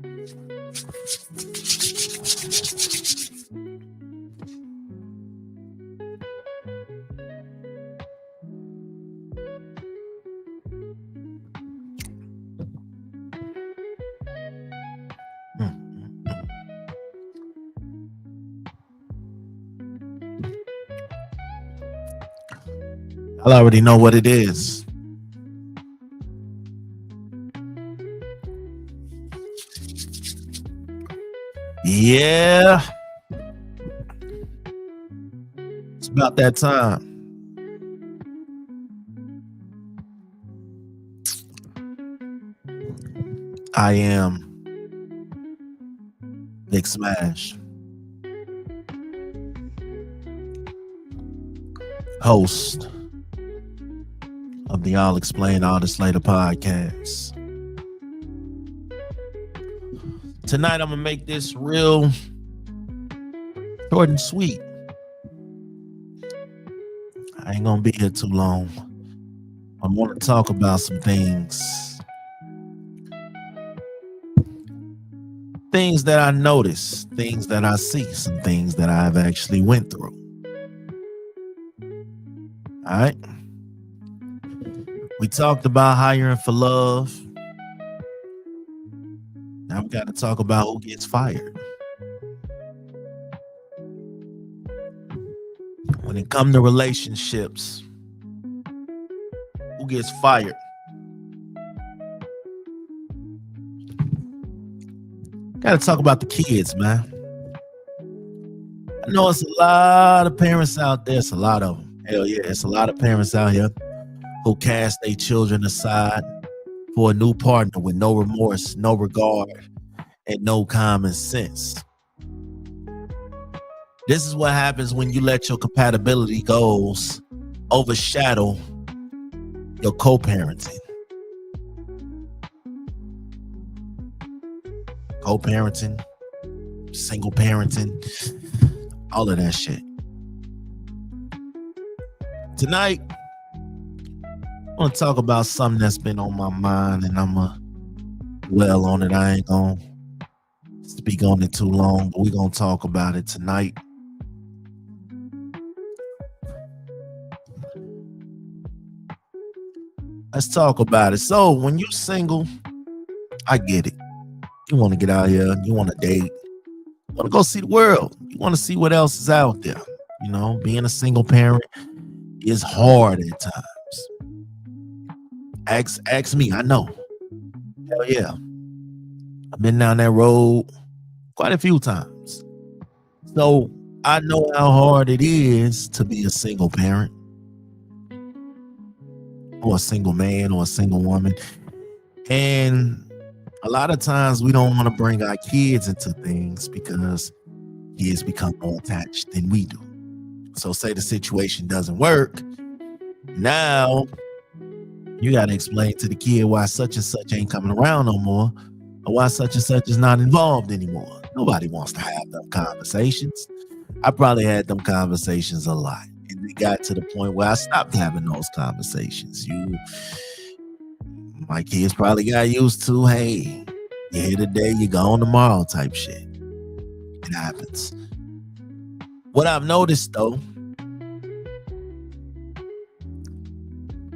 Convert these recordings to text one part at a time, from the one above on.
I already know what it is. Yeah, it's about that time. I am Big Smash, host of the I'll Explain All This Later podcast. Tonight, I'm going to make this real short and sweet. I ain't going to be here too long. I want to talk about some things. Things that I notice, things that I see, some things that I've actually went through. All right. We talked about hiring for love. Now we got to talk about who gets fired. When it comes to relationships, who gets fired? Got to talk about the kids, man. I know it's a lot of parents out there. It's a lot of them. Hell yeah, it's a lot of parents out here who cast their children aside for a new partner with no remorse, no regard, and no common sense. This is what happens when you let your compatibility goals overshadow your co-parenting. Co-parenting, single parenting, all of that shit. Tonight, I want to talk about something that's been on my mind, and I'm going to dwell on it. I ain't going to speak on it too long, but we're going to talk about it tonight. Let's talk about it. So, when you're single, I get it. You want to get out here, you want to date, you want to go see the world, you want to see what else is out there. You know, being a single parent is hard at times. Ask me, I know. Hell yeah. I've been down that road quite a few times. So I know how hard it is to be a single parent, or a single man, or a single woman. And a lot of times we don't want to bring our kids into things because kids become more attached than we do. So say the situation doesn't work. Now you got to explain to the kid why such and such ain't coming around no more, or why such and such is not involved anymore. Nobody wants to have them conversations. I probably had them conversations a lot. And it got to the point where I stopped having those conversations. My kids probably got used to, hey, you're here today, you're gone tomorrow type shit. It happens. What I've noticed, though,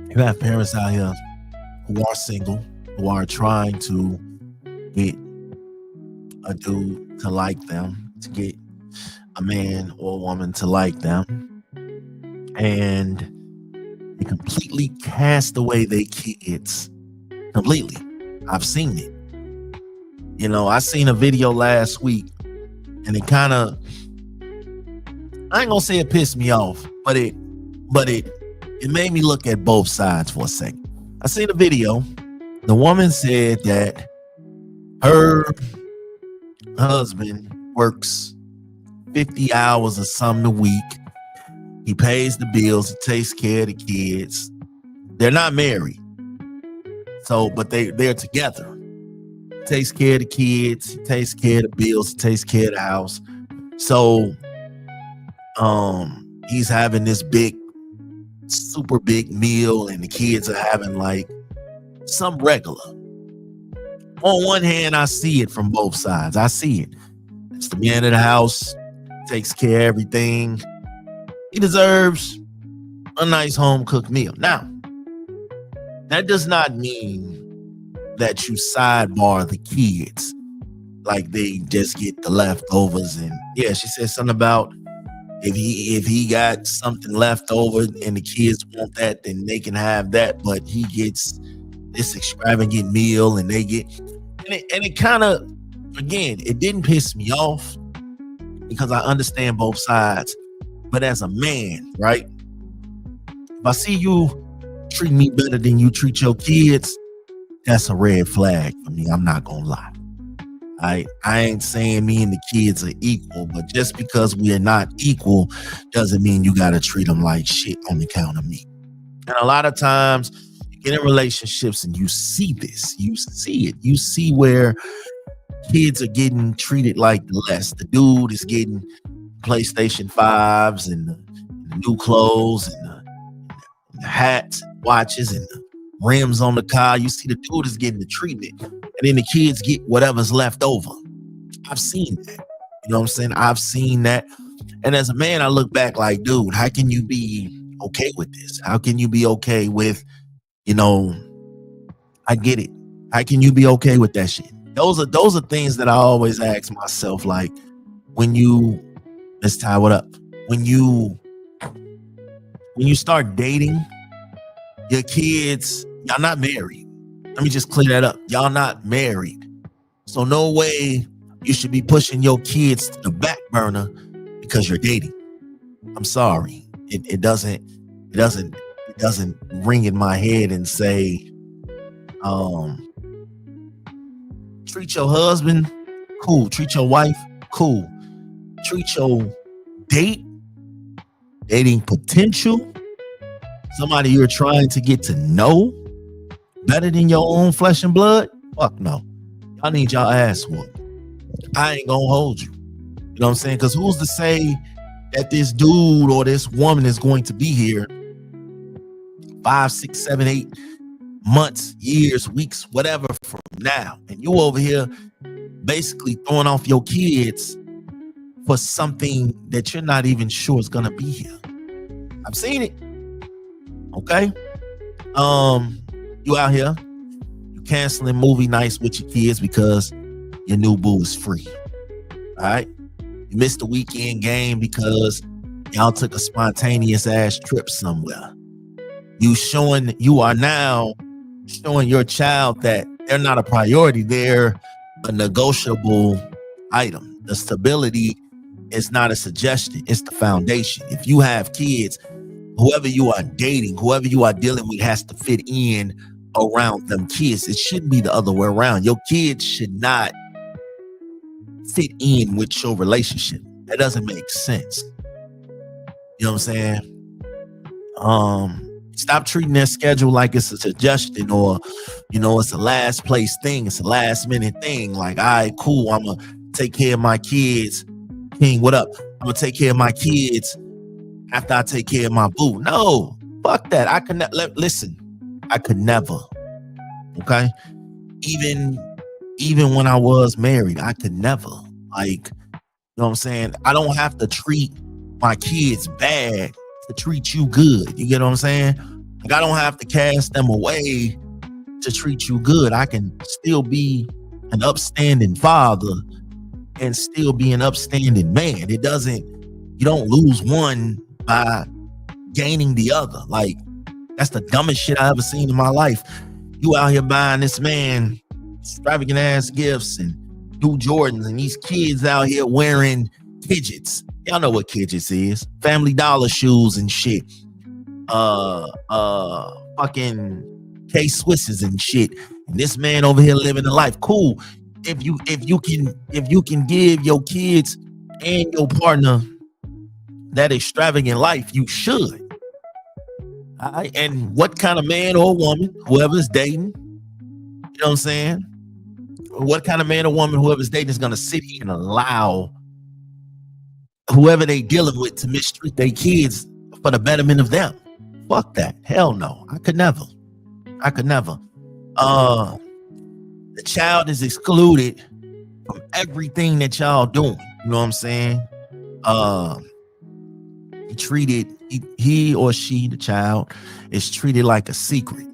you have parents out here who are single, who are trying to get a dude to like them, to get a man or a woman to like them, and they completely cast away their kids. Completely. I've seen it. You know, I seen a video last week, and it kind of, I ain't gonna say it pissed me off, but it made me look at both sides for a second. I seen a video. The woman said that her husband works 50 hours or something a week. He pays the bills, he takes care of the kids. They're not married. So, but they're together. He takes care of the kids, he takes care of the bills, he takes care of the house. So, he's having this super big meal, and the kids are having like some regular. On one hand, I see it from both sides. I see it. It's the man of the house, takes care of everything. He deserves a nice home cooked meal. Now, that does not mean that you sidebar the kids like they just get the leftovers. And yeah, she said something about if he got something left over and the kids want that, then they can have that, but he gets this extravagant meal and they get and it kind of, again, it didn't piss me off because I understand both sides. But as a man, right, if I see you treat me better than you treat your kids, that's a red flag for me. I'm not gonna lie. I ain't saying me and the kids are equal, but just because we are not equal doesn't mean you gotta treat them like shit on account of me. And a lot of times you get in relationships and you see this, you see it, you see where kids are getting treated like less. The dude is getting PlayStation 5s and the new clothes and the hats, watches, and the rims on the car. You see the dude is getting the treatment, and then the kids get whatever's left over. I've seen that. You know what I'm saying? I've seen that. And as a man, I look back like, dude, how can you be okay with this? How can you be okay with, I get it. How can you be okay with that shit? Those are things that I always ask myself, like, let's tie it up. When you start dating your kids, y'all not married. Let me just clear that up. Y'all not married. So no way you should be pushing your kids to the back burner because you're dating. I'm sorry. It doesn't ring in my head and say, treat your husband, cool. Treat your wife, cool. Treat your dating potential, somebody you're trying to get to know better than your own flesh and blood? Fuck no. Y'all need y'all ass whooped. I ain't gonna hold you. You know what I'm saying? Because who's to say that this dude or this woman is going to be here 5, 6, 7, 8 months, years, weeks, whatever from now, and you over here basically throwing off your kids for something that you're not even sure is gonna be here. I've seen it. Okay. You out here, you canceling movie nights with your kids because your new boo is free. All right. You missed the weekend game because y'all took a spontaneous ass trip somewhere. You are now showing your child that they're not a priority. They're a negotiable item. The stability is not a suggestion. It's the foundation. If you have kids, whoever you are dating, whoever you are dealing with has to fit in around them kids. It shouldn't be the other way around. Your kids should not fit in with your relationship. That doesn't make sense. You know what I'm saying? Stop treating their schedule like it's a suggestion or, it's a last place thing. It's a last minute thing. Like, all right, cool. I'm going to take care of my kids. King, what up? I'm going to take care of my kids after I take care of my boo. No, fuck that. I could listen. I could never. Okay. Even when I was married, I could never. Like, you know what I'm saying? I don't have to treat my kids bad to treat you good. You get what I'm saying? Like, I don't have to cast them away to treat you good. I can still be an upstanding father and still be an upstanding man. You don't lose one by gaining the other. Like, that's the dumbest shit I ever seen in my life. You out here buying this man extravagant ass gifts and new Jordans, and these kids out here wearing Kidgets. Y'all know what Kidgets is. Family Dollar shoes and shit. Fucking K-Swisses and shit. And this man over here living a life. Cool. If you can give your kids and your partner that extravagant life, you should. All right? And what kind of man or woman, whoever's dating, you know what I'm saying? What kind of man or woman, whoever's dating, is gonna sit here and allow whoever they dealing with to mistreat their kids for the betterment of them? Fuck that. Hell no. I could never. The child is excluded from everything that y'all doing. You know what I'm saying? Uh, he or she, the child, is treated like a secret.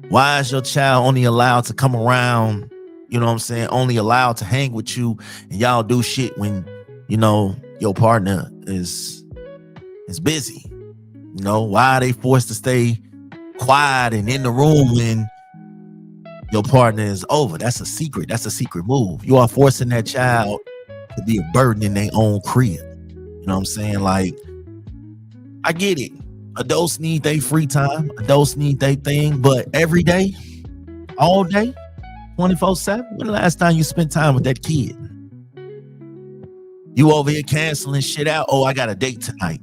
Why is your child only allowed to come around? You know what I'm saying? Only allowed to hang with you, and y'all do shit when your partner is busy. Why are they forced to stay quiet and in the room when your partner is over? That's a secret. That's a secret move. You are forcing that child to be a burden in their own crib. You know what I'm saying? Like, I get it. Adults need their free time. Adults need their thing. But every day, all day, 24/7, when the last time you spent time with that kid? You over here canceling shit out. Oh, I got a date tonight.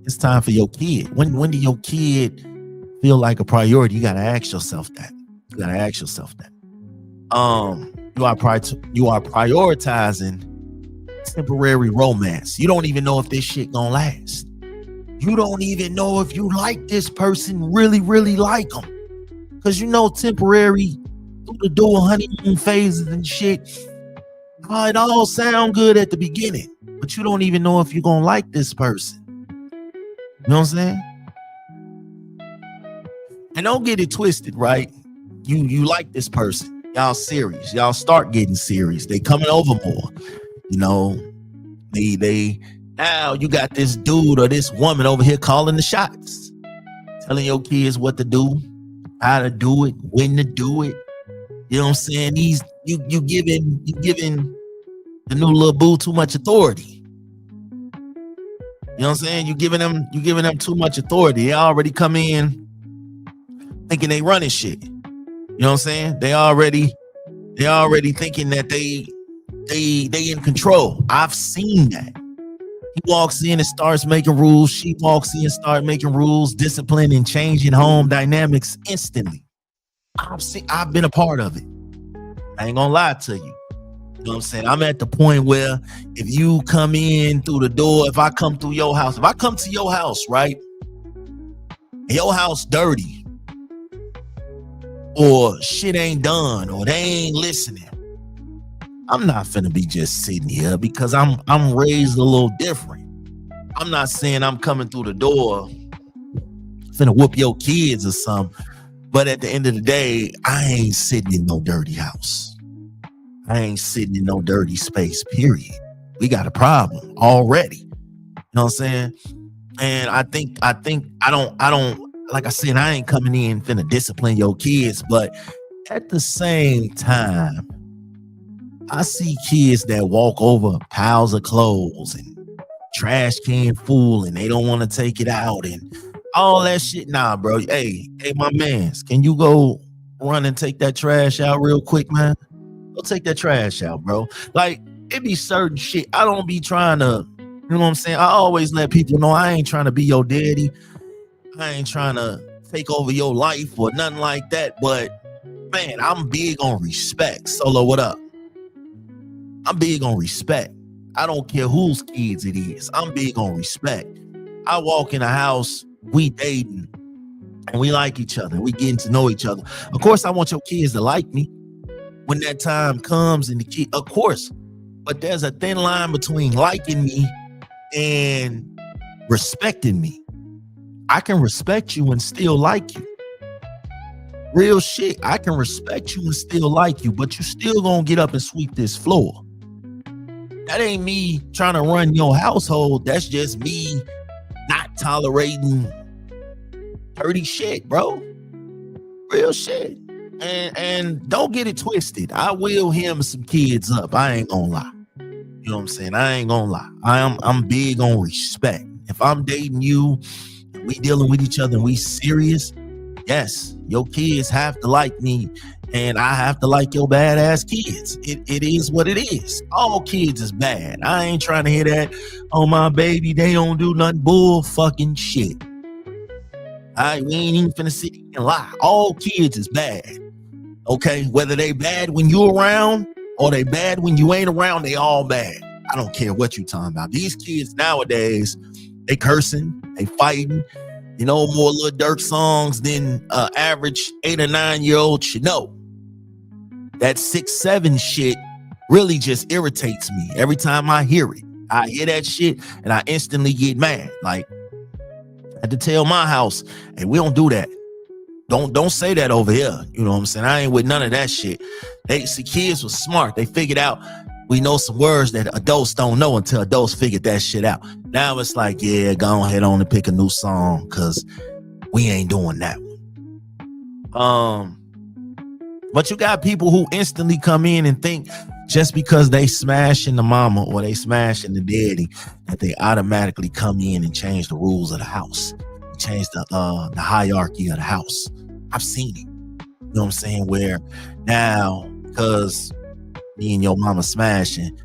It's time for your kid. When do your kid feel like a priority? You got to ask yourself that. You are prioritizing temporary romance. You don't even know if this shit gonna last. You don't even know if you like this person, really, really like them. Because temporary through the door honeymoon phases and shit, it all sound good at the beginning, but you don't even know if you're gonna like this person. You know what I'm saying? And don't get it twisted, right? You like this person. Y'all serious. Y'all start getting serious. They coming over more. They now you got this dude or this woman over here calling the shots, telling your kids what to do, how to do it, when to do it. You know what I'm saying? You giving the new little boo too much authority. You know what I'm saying? You giving them too much authority. They already come in thinking they running shit. You know what I'm saying? They already thinking that they in control. I've seen that. He walks in and starts making rules. She walks in and starts making rules, discipline and changing home dynamics instantly. I've been a part of it. I ain't gonna lie to you. You know what I'm saying? I'm at the point where if you come in through the door, if I come through your house, if I come to your house, right? Your house dirty, or shit ain't done, or they ain't listening, I'm not finna be just sitting here because I'm raised a little different. I'm not saying I'm coming through the door finna whoop your kids or something, but at the end of the day, I ain't sitting in no dirty house. I ain't sitting in no dirty space, period. We got a problem already. You know what I'm saying? And I don't, like I said, I ain't coming in finna discipline your kids, but at the same time, I see kids that walk over piles of clothes and trash can full and they don't want to take it out and all that shit. Nah, bro. Hey, my mans, can you go run and take that trash out real quick, man? Go take that trash out, bro. Like, it be certain shit. I don't be trying to, you know what I'm saying? I always let people know I ain't trying to be your daddy. I ain't trying to take over your life or nothing like that. But, man, I'm big on respect. Solo, what up? I'm big on respect. I don't care whose kids it is. I'm big on respect. I walk in a house, we dating, and we like each other. We getting to know each other. Of course, I want your kids to like me when that time comes, and the kid, of course. But there's a thin line between liking me and respecting me. I can respect you and still like you. Real shit. I can respect you and still like you, but you still gonna get up and sweep this floor. That ain't me trying to run your household. That's just me not tolerating dirty shit, bro. Real shit. And don't get it twisted. I will hem some kids up. I ain't gonna lie. You know what I'm saying? I ain't gonna lie. I'm big on respect. If I'm dating you, we dealing with each other and we serious, yes, your kids have to like me and I have to like your badass kids. It is what it is. All kids is bad. I ain't trying to hear that. Oh, my baby, they don't do nothing. Bull fucking shit. All right, we ain't even finna sit here and lie. All kids is bad. Okay, whether they bad when you around or they bad when you ain't around, they all bad. I don't care what you talking about. These kids nowadays, they cursing, they fighting, more Lil Durk songs than average 8 or 9 year old should know. that 6'7" shit really just irritates me every time I hear it. I hear that shit and I instantly get mad. Like, I had to tell my house, hey, we don't do that. Don't say that over here. You know what I'm saying? I ain't with none of that shit. They see, kids was smart. They figured out we know some words that adults don't know until adults figured that shit out. Now it's like, yeah, go ahead on and pick a new song because we ain't doing that one. But you got people who instantly come in and think just because they smashing the mama or they smashing the daddy that they automatically come in and change the rules of the house, change the hierarchy of the house. I've seen it. You know what I'm saying? Where now, because me and your mama smashing,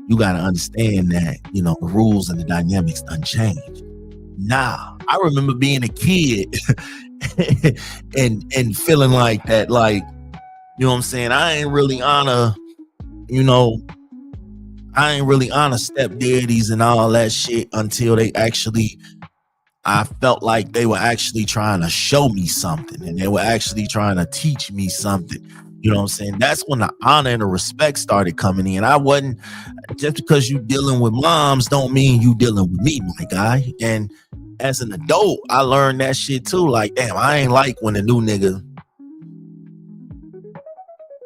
you got to understand that, you know, the rules and the dynamics done changed. Nah, I remember being a kid and feeling like that, like, you know what I'm saying? I ain't really honor stepdaddies and all that shit until I felt like they were actually trying to show me something and they were actually trying to teach me something. You know what I'm saying? That's when the honor and the respect started coming in. I wasn't, just because you dealing with moms don't mean you dealing with me, my guy. And as an adult, I learned that shit too. Like, damn, I ain't like when a new nigga.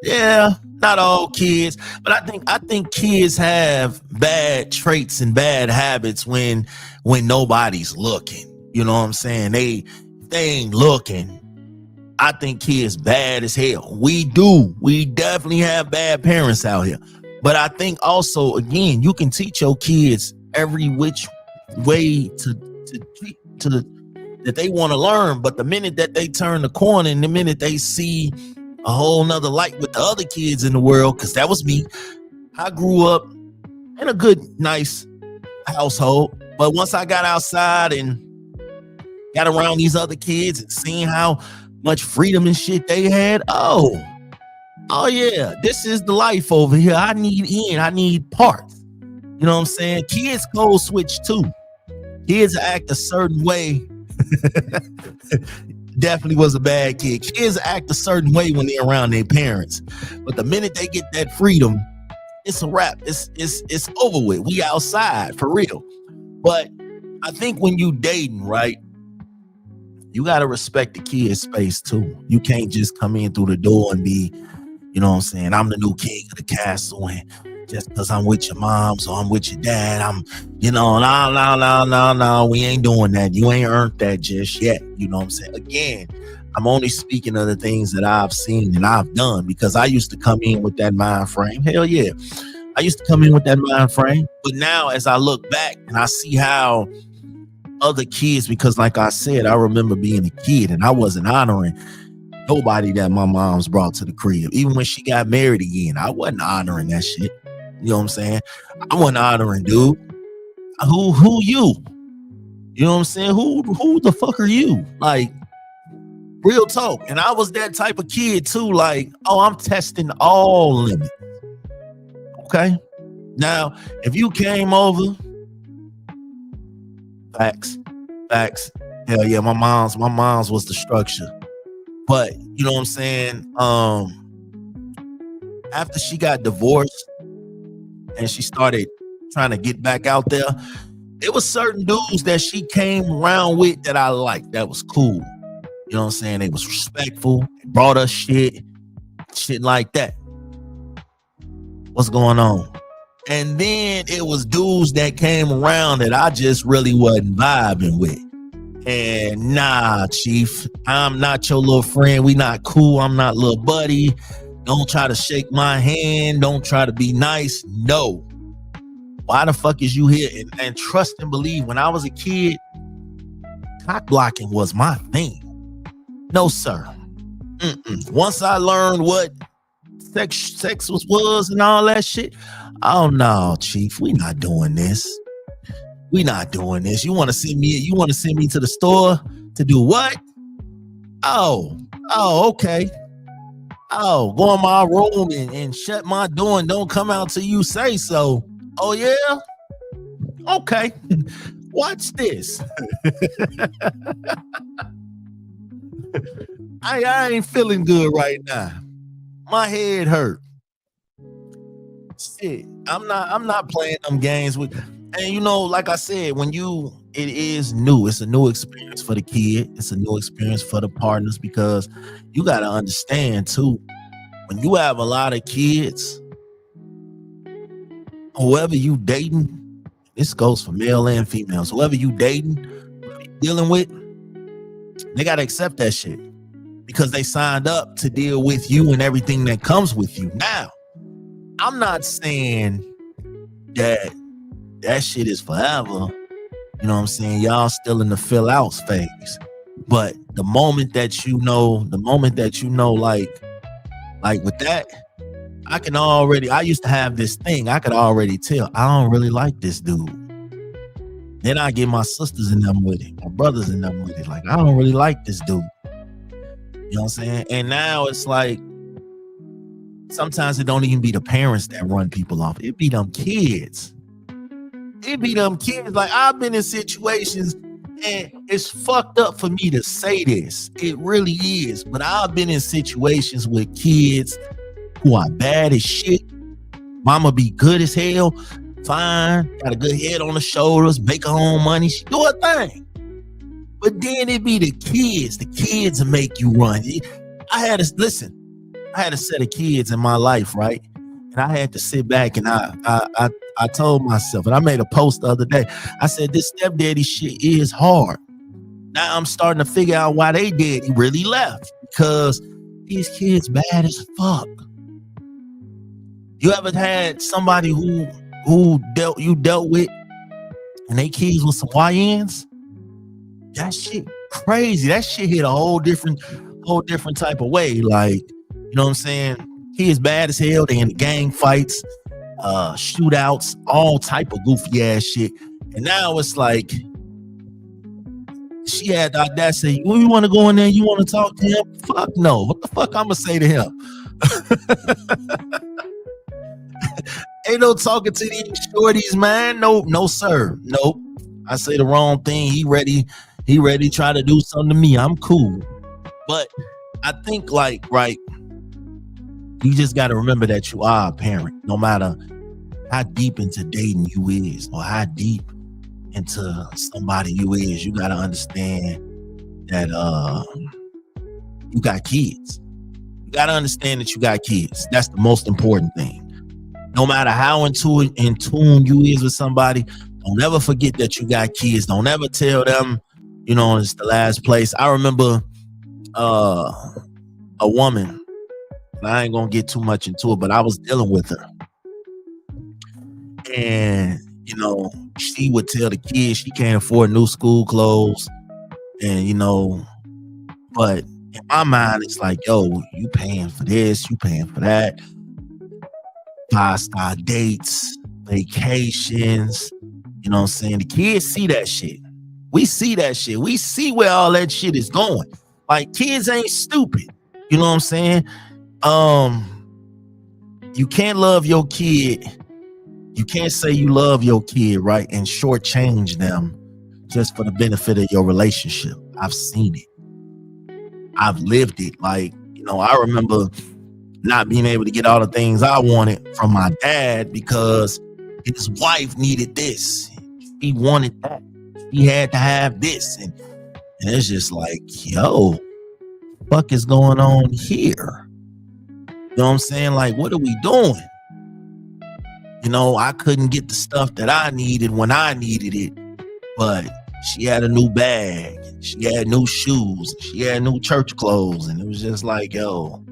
Yeah, not all kids, but I think kids have bad traits and bad habits when nobody's looking. You know what I'm saying? They ain't looking. I think kids bad as hell. We definitely have bad parents out here. But I think also, again, you can teach your kids every which way that they want to learn. But the minute that they turn the corner and the minute they see a whole nother light with the other kids in the world, because that was me. I grew up in a good, nice household. But once I got outside and got around these other kids and seeing how much freedom and shit they had, oh yeah, this is the life over here. I need parts. You know what I'm saying? Kids code switch too. Kids act a certain way. Definitely was a bad kid. Kids act a certain way when they're around their parents, but the minute they get that freedom, it's a wrap. It's over with. We outside for real. But I think when you dating, right, you gotta respect the kid's space too. You can't just come in through the door and be, you know what I'm saying, I'm the new king of the castle, and just because I'm with your moms or I'm with your dad, I'm, you know, no, we ain't doing that. You ain't earned that just yet. You know what I'm saying? Again, I'm only speaking of the things that I've seen and I've done, because I used to come in with that mind frame. Hell yeah. I used to come in with that mind frame. But now as I look back and I see how other kids, because like I said, I remember being a kid and I wasn't honoring nobody that my mom's brought to the crib. Even when she got married again, I wasn't honoring that shit. You know what I'm saying? I wasn't honoring, dude. Who you? You know what I'm saying? Who the fuck are you? Like, real talk. And I was that type of kid too. Like, oh, I'm testing all limits. Okay. Now, if you came over, facts. Hell yeah, my mom's was the structure. But you know what I'm saying? After she got divorced and she started trying to get back out there, it was certain dudes that she came around with that I liked. That was cool. You know what I'm saying? They was respectful. They brought us shit like that. What's going on? And then it was dudes that came around that I just really wasn't vibing with. And nah, chief, I'm not your little friend. We not cool. I'm not little buddy. Don't try to shake my hand. Don't try to be nice. No. Why the fuck is you here? And trust and believe, when I was a kid, cock blocking was my thing. No, sir. Once I learned what sex was and all that shit, oh no, chief, we not doing this. We not doing this. You want to send me to the store to do what? Oh, okay. Oh, go in my room and shut my door and don't come out till you say so. Oh yeah? Okay. Watch this. I ain't feeling good right now. My head hurt. Shit, I'm not playing them games with. And like I said, it is new. It's a new experience for the kid. It's a new experience for the partners because you got to understand too. When you have a lot of kids, whoever you dating, this goes for male and females. Whoever you dating, dealing with, they got to accept that shit because they signed up to deal with you and everything that comes with you. Now, I'm not saying that shit is forever. You know what I'm saying? Y'all still in the fill outs phase. But the moment that you know, like with that, I used to have this thing. I could already tell I don't really like this dude. Then I get my sisters in them with it, my brothers in them with it. Like, I don't really like this dude. You know what I'm saying? And now it's like, sometimes it don't even be the parents that run people off. It be them kids. Like, I've been in situations, and it's fucked up for me to say this. It really is. But I've been in situations with kids who are bad as shit. Mama be good as hell, fine, got a good head on the shoulders, make her own money, she do her thing. But then it be the kids. The kids will make you run. I had a set of kids in my life, right? And I had to sit back and I told myself, and I made a post the other day. I said, this stepdaddy shit is hard. Now I'm starting to figure out why they daddy really left, because these kids bad as fuck. You ever had somebody who dealt with and they kids with some YNs? That shit crazy. That shit hit a whole different type of way. Like, you know what I'm saying? Kids bad as hell. They in the gang fights, shootouts, all type of goofy ass shit. And now it's like, she had the audacity, you want to go in there, you want to talk to him? Fuck no. What the fuck I'm gonna say to him? Ain't no talking to these shorties, man. No, sir. Nope. I say the wrong thing. He ready to try to do something to me. I'm cool. But I think, like, right, you just got to remember that you are a parent, no matter how deep into dating you is or how deep into somebody you is. You got to understand that you got kids. You got to understand that you got kids. That's the most important thing. No matter how in tune you is with somebody, don't ever forget that you got kids. Don't ever tell them, it's the last place. I remember a woman, and I ain't gonna get too much into it, but I was dealing with her. And, she would tell the kids she can't afford new school clothes. And, but in my mind, it's like, yo, you paying for this, you paying for that. 5-star dates, vacations, you know what I'm saying? The kids see that shit. We see that shit. We see where all that shit is going. Like, kids ain't stupid. You know what I'm saying? You can't love your kid. You can't say you love your kid, right, and shortchange them just for the benefit of your relationship. I've seen it. I've lived it. Like, I remember not being able to get all the things I wanted from my dad because his wife needed this. He wanted that. He had to have this. And it's just like, yo, fuck is going on here? You know what I'm saying? Like, what are we doing? I couldn't get the stuff that I needed when I needed it, but she had a new bag. She had new shoes. She had new church clothes. And it was just like, yo,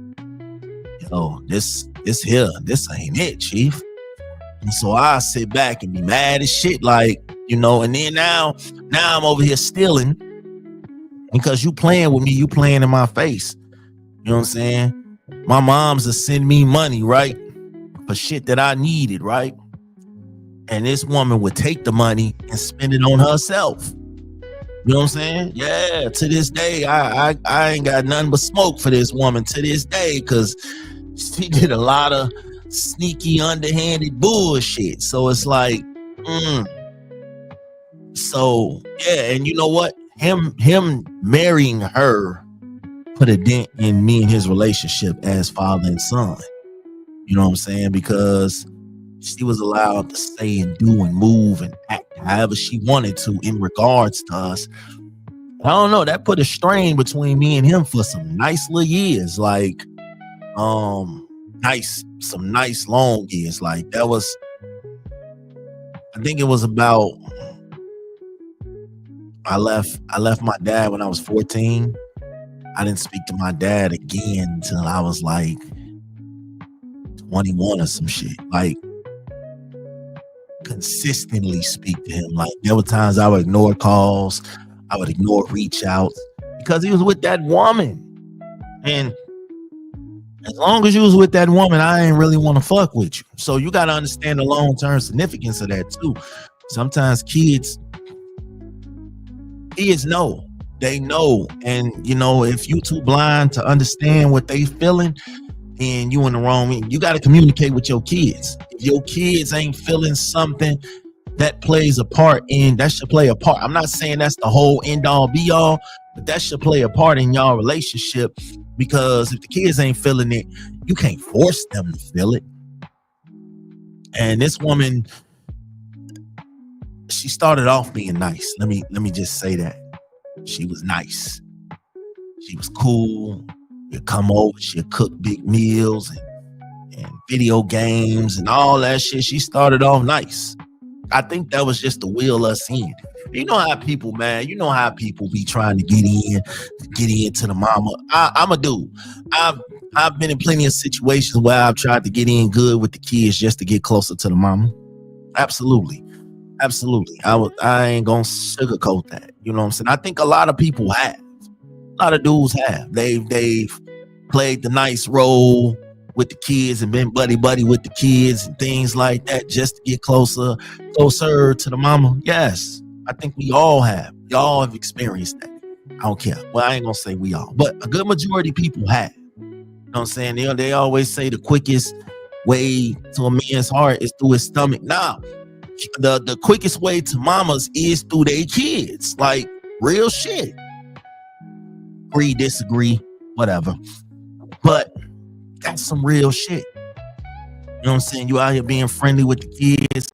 this ain't it, chief. And so I sit back and be mad as shit, like, and then now I'm over here stealing because you playing with me, you playing in my face. You know what I'm saying? My mom's to send me money, right, for shit that I needed, right? And this woman would take the money and spend it on herself. You know what I'm saying? Yeah, to this day, I ain't got nothing but smoke for this woman to this day, because she did a lot of sneaky, underhanded bullshit. So it's like, So, yeah, and you know what? Him marrying her put a dent in me and his relationship as father and son. You know what I'm saying? Because She was allowed to say and do and move and act however she wanted to in regards to us. I don't know. That put a strain between me and him for some nice little years. Like, some nice long years. Like, that was, I think it was about, I left my dad when I was 14. I didn't speak to my dad again until I was like 21 or some shit. Like, consistently speak to him. Like, there were times I would ignore calls, I would ignore reach outs because he was with that woman. And as long as you was with that woman, I ain't really want to fuck with you. So you got to understand the long-term significance of that too. Sometimes kids know. They know. And, you know, if you too blind to understand what they feeling, then you in the wrong. You got to communicate with your kids. If your kids ain't feeling something, that plays a part in, that should play a part. I'm not saying that's the whole end all be all, but that should play a part in y'all relationship, because if the kids ain't feeling it, you can't force them to feel it. And this woman, she started off being nice. Let me just say that. She was nice. She was cool. She'd come over, she'd cook big meals and video games and all that shit. She started off nice. I think that was just the wheel us in. You know how people, man, you know how people be trying to get into the mama. I'm a dude. I've been in plenty of situations where I've tried to get in good with the kids just to get closer to the mama. Absolutely. I ain't gonna sugarcoat that. You know what I'm saying? I think a lot of people have. A lot of dudes have. They've played the nice role with the kids and been buddy with the kids and things like that just to get closer to the mama. Yes, I think we all have. Y'all have experienced that. I don't care. Well, I ain't gonna say we all, but a good majority of people have. You know what I'm saying? They always say the quickest way to a man's heart is through his stomach. Nah, the quickest way to mamas is through their kids. Like, real shit. Agree, disagree, whatever. But that's some real shit. You know what I'm saying? You out here being friendly with the kids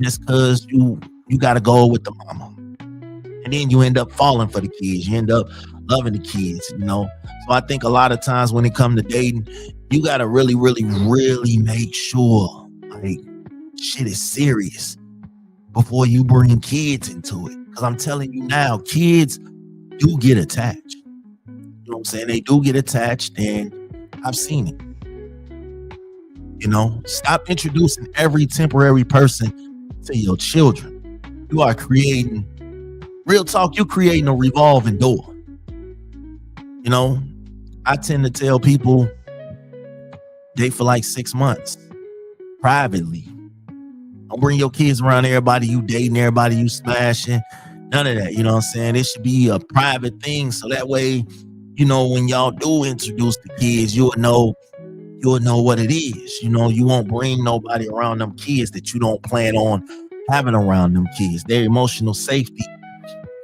just because you got to go with the mama. And then you end up falling for the kids. You end up loving the kids, you know? So I think a lot of times when it comes to dating, you got to really, really, really make sure, like, shit is serious before you bring kids into it. Because I'm telling you now, kids do get attached. You know what I'm saying? They do get attached, and I've seen it. You know, stop introducing every temporary person to your children. You are creating, real talk, you're creating a revolving door. You know, I tend to tell people date for like 6 months privately. Don't bring your kids around everybody you dating, everybody you smashing. None of that. You know what I'm saying? It should be a private thing. So that way, you know, when y'all do introduce the kids, you'll know what it is. You know, you won't bring nobody around them kids that you don't plan on having around them kids. Their emotional safety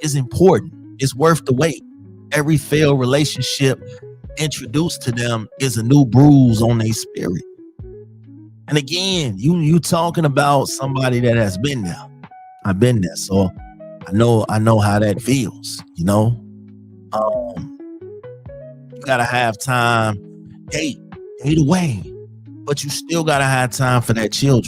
is important. It's worth the wait. Every failed relationship introduced to them is a new bruise on their spirit. And again, you talking about somebody that has been there. I've been there, so I know how that feels. You know, you gotta have time, date away, but you still gotta have time for that child,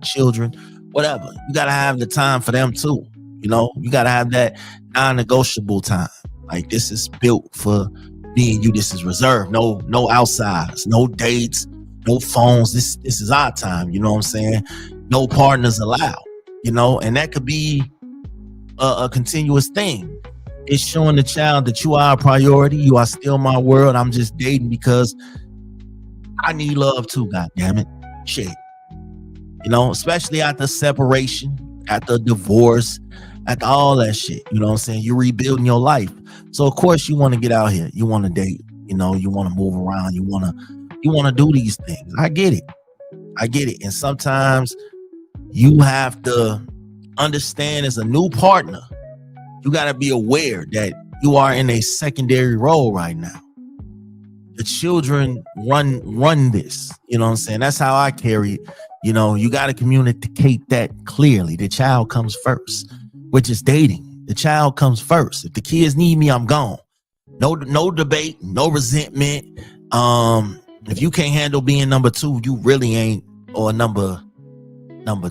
children, whatever. You gotta have the time for them too. You know, you gotta have that non-negotiable time. Like, this is built for me and you. This is reserved. No outsides, no dates, no phones. This is our time. You know what I'm saying? No partners allowed. You know, and that could be a continuous thing. It's showing the child that you are a priority. You are still my world. I'm just dating because I need love too. God damn it, shit. You know, especially after separation, after divorce, after all that shit. You know what I'm saying? You're rebuilding your life. So of course you want to get out here. You want to date. You know, you want to move around. You want to do these things. I get it. And sometimes you have to understand, as a new partner, you got to be aware that you are in a secondary role right now. The children run this. You know what I'm saying? That's how I carry it. You know, you got to communicate that clearly. The child comes first, which is dating. The child comes first. If the kids need me, I'm gone. No debate, no resentment. If you can't handle being number two, you really ain't, or number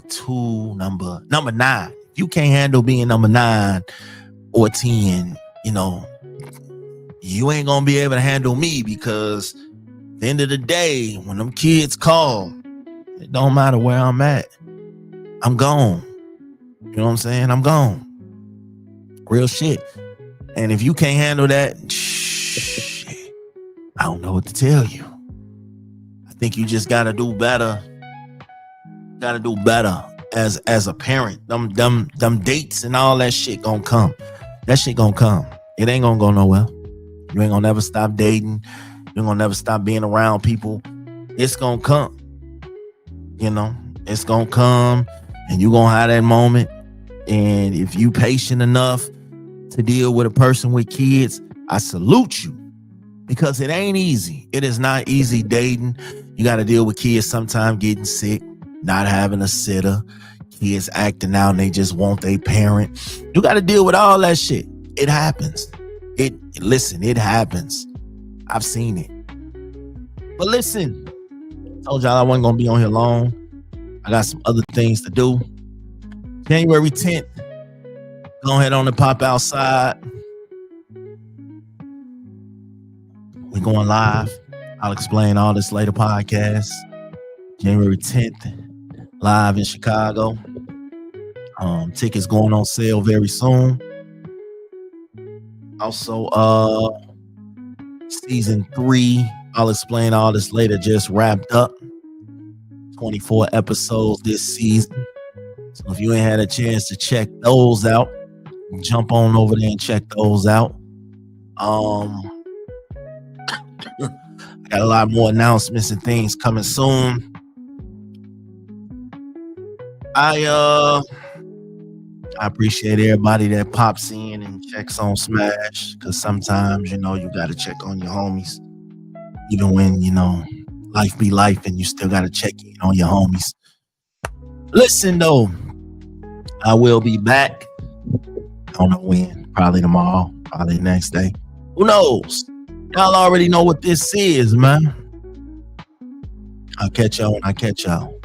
two, number nine. If you can't handle being number 9 or 10, you know, you ain't gonna be able to handle me, because at the end of the day, when them kids call, it don't matter where I'm at. I'm gone. You know what I'm saying? I'm gone. Real shit. And if you can't handle that, shit, I don't know what to tell you. I think you just gotta do better. Gotta do better as a parent. Them dates and all that shit gonna come. That shit gonna come. It ain't gonna go nowhere. You ain't gonna never stop dating. You ain't gonna never stop being around people. It's gonna come. You know, it's gonna come, and you gonna have that moment. And if you patient enough to deal with a person with kids, I salute you, because it ain't easy. It is not easy dating. You got to deal with kids sometimes getting sick, not having a sitter, kids acting out and they just want their parent. You got to deal with all that shit. It happens. It happens. I've seen it. But listen, I told y'all I wasn't gonna be on here long. I got some other things to do. January 10th, go ahead on and pop outside. We're going live. I'll explain all this later podcast. January 10th, live in Chicago. Tickets going on sale very soon. Also, season 3, I'll explain all this later, just wrapped up. 24 episodes this season. So if you ain't had a chance to check those out, jump on over there and check those out. Got a lot more announcements and things coming soon. I appreciate everybody that pops in and checks on Smash, because sometimes, you know, you got to check on your homies. Even when, you know, life be life and you still got to check in on your homies. Listen, though, I will be back. I don't know when. Probably tomorrow. Probably the next day. Who knows? Y'all already know what this is, man. I'll catch y'all when I catch y'all.